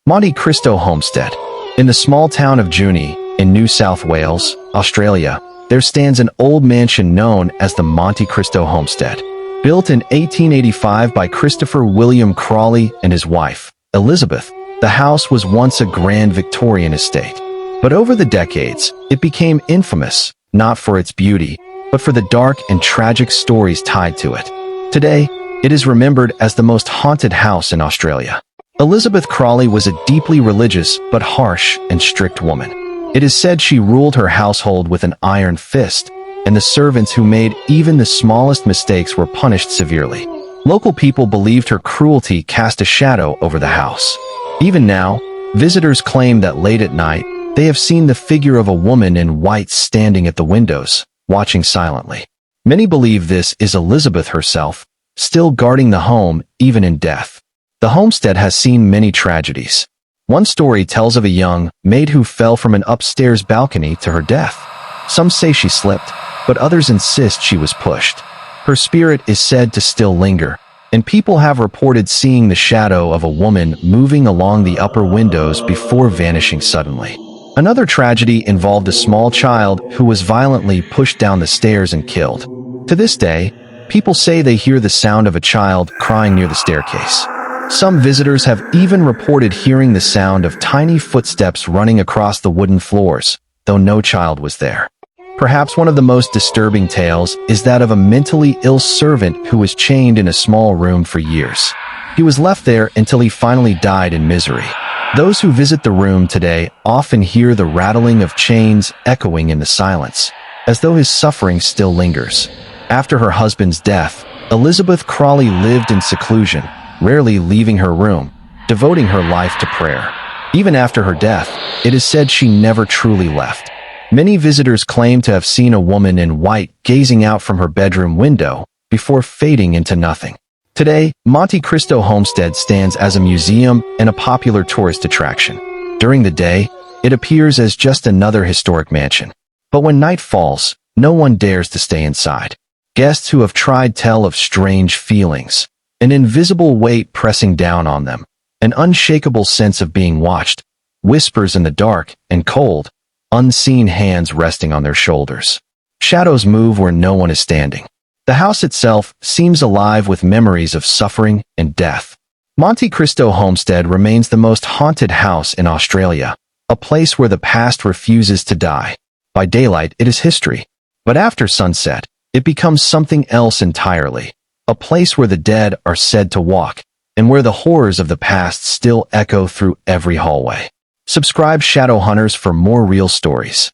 Monte Cristo Homestead. In the small town of Junee, in New South Wales, Australia, there stands an old mansion known as the Monte Cristo Homestead. Built in 1885 by Christopher William Crawley and his wife, Elizabeth, the house was once a grand Victorian estate. But over the decades, it became infamous, not for its beauty, but for the dark and tragic stories tied to it. Today, it is remembered as the most haunted house in Australia. Elizabeth Crawley was a deeply religious but harsh and strict woman. It is said she ruled her household with an iron fist, and the servants who made even the smallest mistakes were punished severely. Local people believed her cruelty cast a shadow over the house. Even now, visitors claim that late at night, they have seen the figure of a woman in white standing at the windows, watching silently. Many believe this is Elizabeth herself, still guarding the home even in death. The homestead has seen many tragedies. One story tells of a young maid who fell from an upstairs balcony to her death. Some say she slipped, but others insist she was pushed. Her spirit is said to still linger, and people have reported seeing the shadow of a woman moving along the upper windows before vanishing suddenly. Another tragedy involved a small child who was violently pushed down the stairs and killed. To this day, people say they hear the sound of a child crying near the staircase. Some visitors have even reported hearing the sound of tiny footsteps running across the wooden floors, though no child was there. Perhaps one of the most disturbing tales is that of a mentally ill servant who was chained in a small room for years. He was left there until he finally died in misery. Those who visit the room today often hear the rattling of chains echoing in the silence, as though his suffering still lingers. After her husband's death, Elizabeth Crawley lived in seclusion, rarely leaving her room, devoting her life to prayer. Even after her death, it is said she never truly left. Many visitors claim to have seen a woman in white gazing out from her bedroom window before fading into nothing. Today, Monte Cristo Homestead stands as a museum and a popular tourist attraction. During the day, it appears as just another historic mansion. But when night falls, no one dares to stay inside. Guests who have tried tell of strange feelings, an invisible weight pressing down on them, an unshakable sense of being watched, whispers in the dark and cold, unseen hands resting on their shoulders. Shadows move where no one is standing. The house itself seems alive with memories of suffering and death. Monte Cristo Homestead remains the most haunted house in Australia, a place where the past refuses to die. By daylight, it is history. But after sunset, it becomes something else entirely. A place where the dead are said to walk, and where the horrors of the past still echo through every hallway. Subscribe Shadow Hunters for more real stories.